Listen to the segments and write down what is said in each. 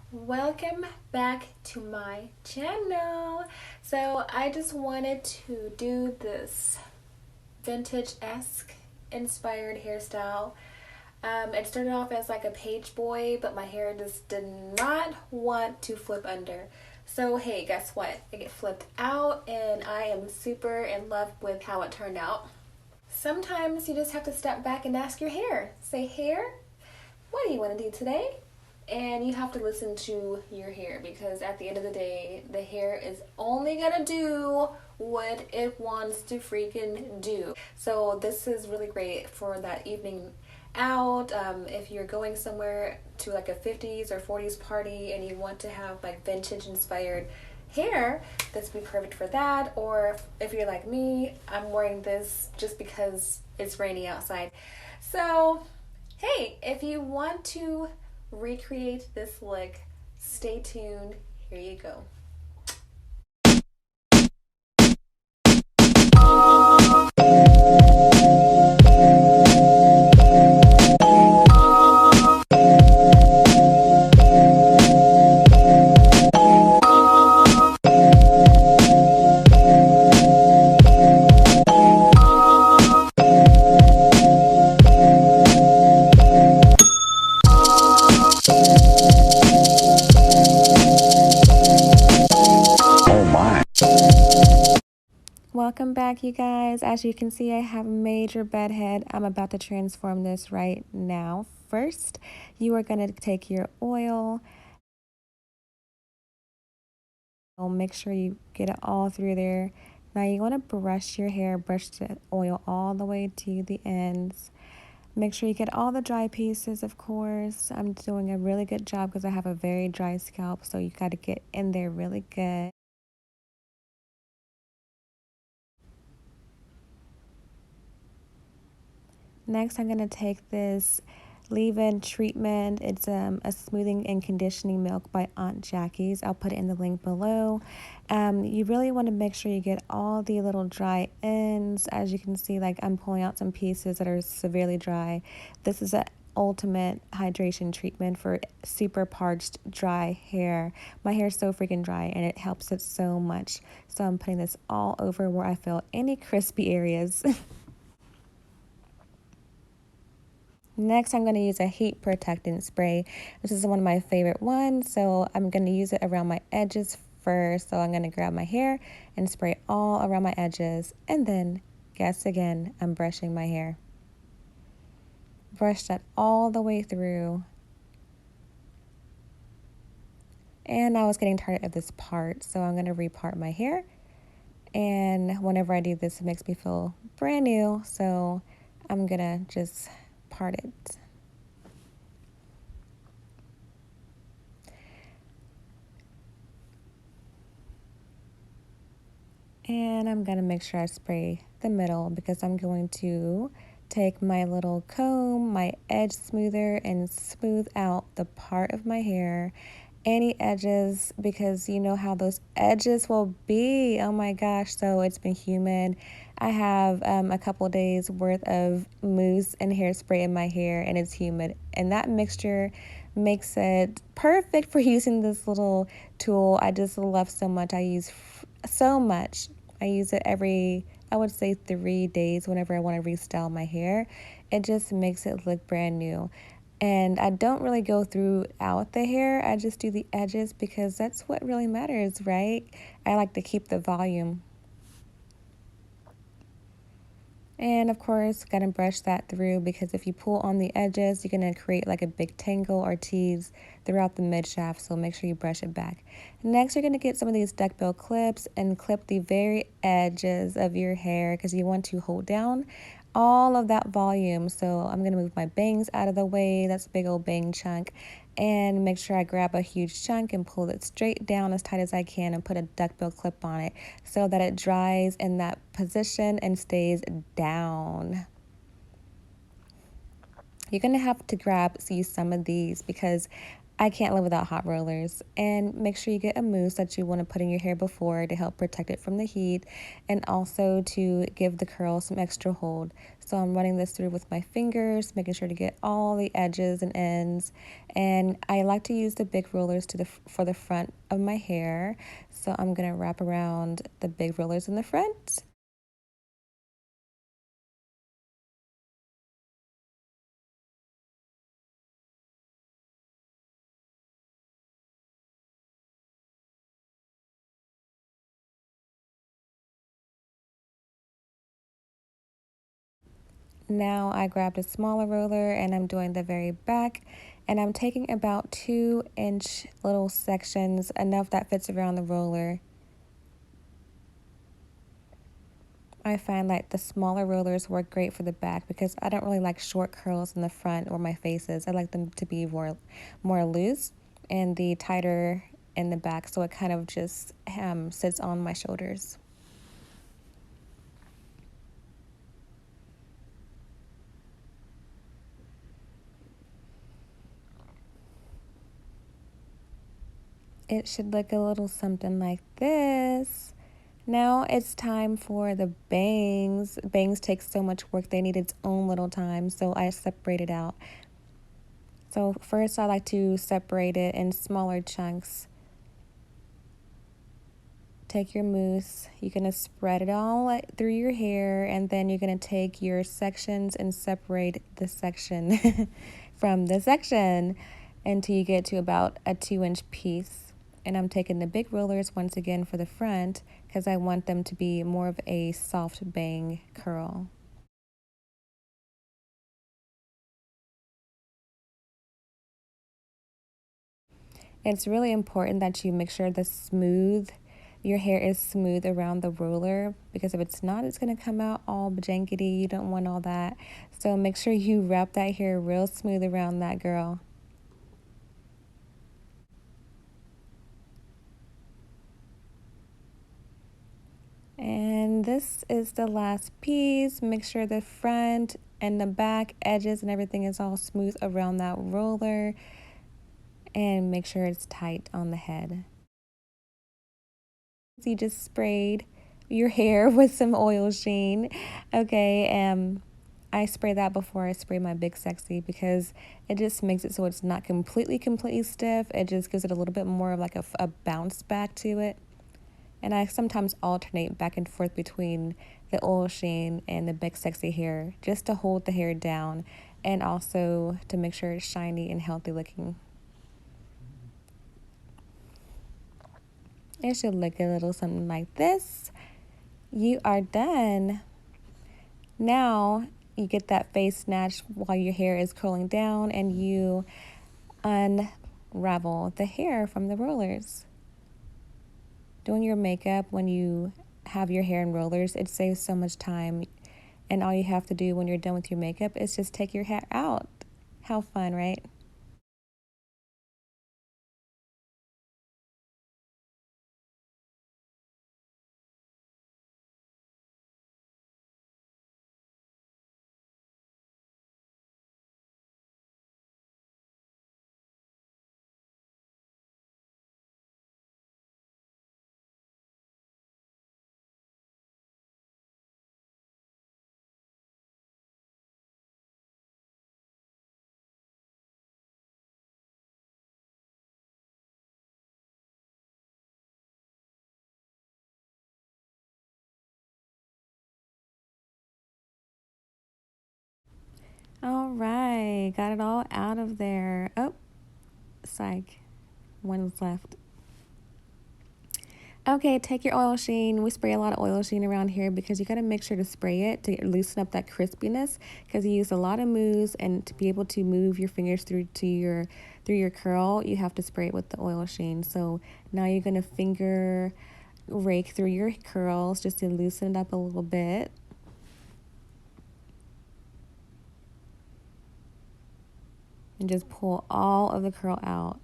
Welcome back to my channel. So I just wanted to do this vintage-esque inspired hairstyle. It started off as like a page boy, but my hair just did not want to flip under. So hey, guess what? It flipped out and I am super in love with how it turned out. Sometimes you just have to step back and ask your hair. Say, hair, what do you want to do today? And you have to listen to your hair because at the end of the day, the hair is only gonna do what it wants to freaking do. So this is really great for that evening out. If you're going somewhere to like a 50s or 40s party and you want to have like vintage inspired hair, this would be perfect for that. Or if you're like me, I'm wearing this just because it's rainy outside. So hey, if you want to recreate this look, stay tuned. Here you go. Welcome back, you guys. As you can see, I have major bedhead. I'm about to transform this right now. First, you are going to take your oil. Make sure you get it all through there. Now you want to brush your hair, brush the oil all the way to the ends. Make sure you get all the dry pieces, of course. I'm doing a really good job because I have a very dry scalp, so you got to get in there really good. Next, I'm going to take this leave-in treatment. It's a smoothing and conditioning milk by Aunt Jackie's. I'll put it in the link below. You really want to make sure you get all the little dry ends. As you can see, like I'm pulling out some pieces that are severely dry. This is an ultimate hydration treatment for super parched dry hair. My hair is so freaking dry and it helps it so much. So I'm putting this all over where I feel any crispy areas. Next, I'm going to use a heat protectant spray. This is one of my favorite ones, so I'm going to use it around my edges first. So I'm going to grab my hair and spray all around my edges. And then, guess again, I'm brushing my hair. Brush that all the way through. And I was getting tired of this part, so I'm going to repart my hair. And whenever I do this, it makes me feel brand new. So I'm going to just part it. And I'm going to make sure I spray the middle because I'm going to take my little comb, my edge smoother, and smooth out the part of my hair, any edges, because you know how those edges will be. Oh my gosh, so it's been humid. I have a couple days worth of mousse and hairspray in my hair, and it's humid. And that mixture makes it perfect for using this little tool. I just love so much. I use so much. I use it every, I would say 3 days whenever I want to restyle my hair. It just makes it look brand new. And I don't really go throughout the hair. I just do the edges because that's what really matters, right? I like to keep the volume. And of course, gotta brush that through because if you pull on the edges, you're gonna create like a big tangle or tease throughout the mid shaft. So make sure you brush it back. Next, you're gonna get some of these duckbill clips and clip the very edges of your hair because you want to hold down all of that volume. So I'm gonna move my bangs out of the way. That's a big old bang chunk. And make sure I grab a huge chunk and pull it straight down as tight as I can and put a duckbill clip on it so that it dries in that position and stays down. You're going to have to use some of these because I can't live without hot rollers. And make sure you get a mousse that you want to put in your hair before to help protect it from the heat and also to give the curl some extra hold. So I'm running this through with my fingers, making sure to get all the edges and ends. And I like to use the big rollers for the front of my hair. So I'm going to wrap around the big rollers in the front. Now I grabbed a smaller roller and I'm doing the very back, and I'm taking about 2-inch little sections, enough that fits around the roller. I find like the smaller rollers work great for the back because I don't really like short curls in the front or my faces. I like them to be more loose and the tighter in the back, so it kind of just sits on my shoulders. It should look a little something like this. Now it's time for the bangs. Bangs take so much work, they need its own little time, so I separate it out. So first I like to separate it in smaller chunks. Take your mousse, you're going to spread it all through your hair, and then you're going to take your sections and separate the section from the section until you get to about a 2-inch piece. And I'm taking the big rollers once again for the front because I want them to be more of a soft bang curl. It's really important that you make sure your hair is smooth around the roller, because if it's not, it's going to come out all jankety. You don't want all that. So make sure you wrap that hair real smooth around that girl. And this is the last piece. Make sure the front and the back edges and everything is all smooth around that roller, and make sure it's tight on the head. You just sprayed your hair with some oil sheen. Okay, I spray that before I spray my Big Sexy because it just makes it so it's not completely stiff. It just gives it a little bit more of like a bounce back to it. And I sometimes alternate back and forth between the oil sheen and the Big Sexy hair just to hold the hair down and also to make sure it's shiny and healthy looking. It should look a little something like this. You are done. Now you get that face snatch while your hair is curling down, and you unravel the hair from the rollers. Doing your makeup when you have your hair in rollers, it saves so much time, and all you have to do when you're done with your makeup is just take your hair out. How fun, right? All right, got it all out of there. Oh, psych, one was left. Okay, take your oil sheen. We spray a lot of oil sheen around here because you got to make sure to spray it to loosen up that crispiness, because you use a lot of mousse, and to be able to move your fingers through your curl, you have to spray it with the oil sheen. So now you're going to finger rake through your curls just to loosen it up a little bit. And just pull all of the curl out.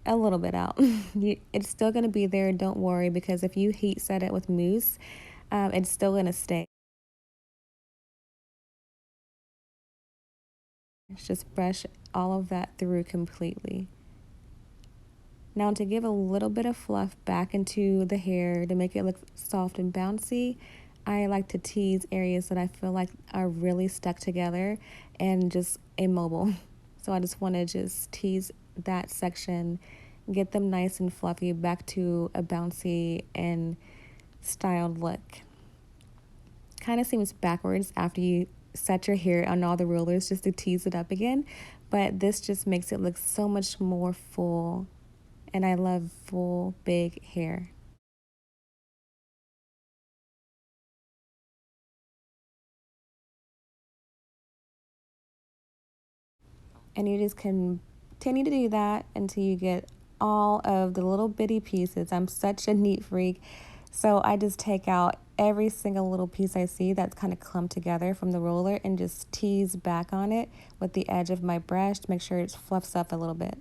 A little bit out. It's still going to be there, don't worry, because if you heat set it with mousse, it's still going to stay. Just brush all of that through completely. Now, to give a little bit of fluff back into the hair to make it look soft and bouncy, I like to tease areas that I feel like are really stuck together and just immobile. So I just want to just tease that section, get them nice and fluffy back to a bouncy and styled look. Kind of seems backwards after you set your hair on all the rollers just to tease it up again, but this just makes it look so much more full, and I love full big hair. And you just continue to do that until you get all of the little bitty pieces. I'm such a neat freak, so I just take out every single little piece I see that's kind of clumped together from the roller and just tease back on it with the edge of my brush to make sure it fluffs up a little bit.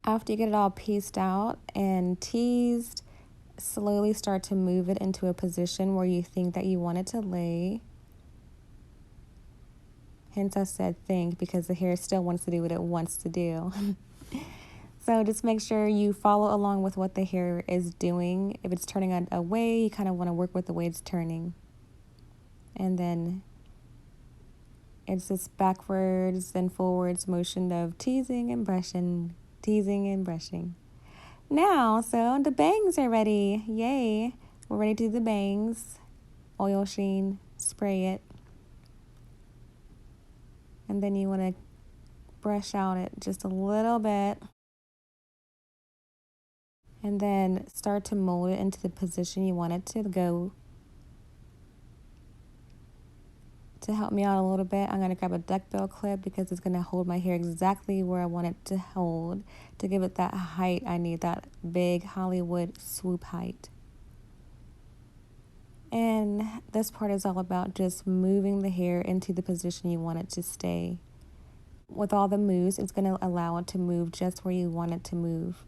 After you get it all pieced out and teased, slowly start to move it into a position where you think that you want it to lay. Hence I said think, because the hair still wants to do what it wants to do. So just make sure you follow along with what the hair is doing. If it's turning away, you kind of want to work with the way it's turning. And then it's this backwards and forwards motion of teasing and brushing, teasing and brushing. Now, so the bangs are ready. Yay. We're ready to do the bangs. Oil Sheen, spray it. And then you want to brush out it just a little bit. And then start to mold it into the position you want it to go. To help me out a little bit, I'm going to grab a duckbill clip because it's going to hold my hair exactly where I want it to hold to give it that height I need, that big Hollywood swoop height. And this part is all about just moving the hair into the position you want it to stay. With all the moves, it's going to allow it to move just where you want it to move.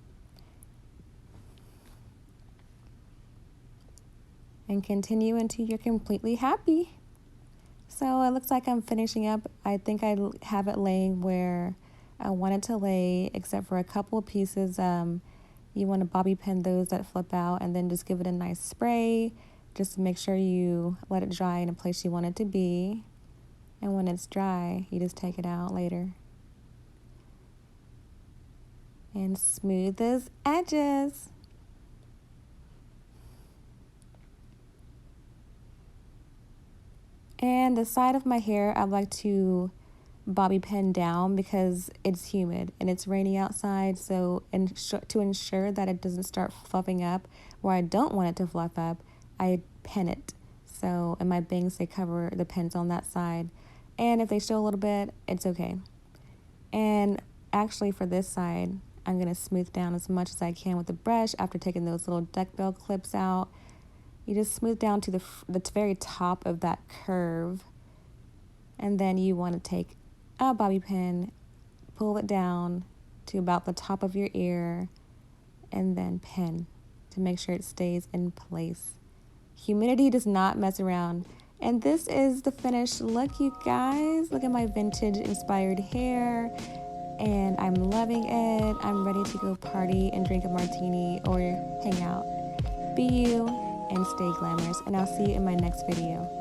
And continue until you're completely happy. So it looks like I'm finishing up. I think I have it laying where I want it to lay, except for a couple of pieces. You want to bobby pin those that flip out and then just give it a nice spray. Just to make sure you let it dry in a place you want it to be. And when it's dry, you just take it out later. And smooth those edges. And the side of my hair, I'd like to bobby pin down because it's humid and it's rainy outside. So to ensure that it doesn't start fluffing up where I don't want it to fluff up, I pin it. So in my bangs, they cover the pins on that side. And if they show a little bit, it's okay. And actually for this side, I'm going to smooth down as much as I can with the brush after taking those little duckbill clips out. You just smooth down to the very top of that curve. And then you want to take a bobby pin, pull it down to about the top of your ear, and then pin to make sure it stays in place. Humidity does not mess around. And this is the finished look, you guys. Look at my vintage inspired hair. And I'm loving it. I'm ready to go party and drink a martini or hang out. Be you and stay glamorous. And I'll see you in my next video.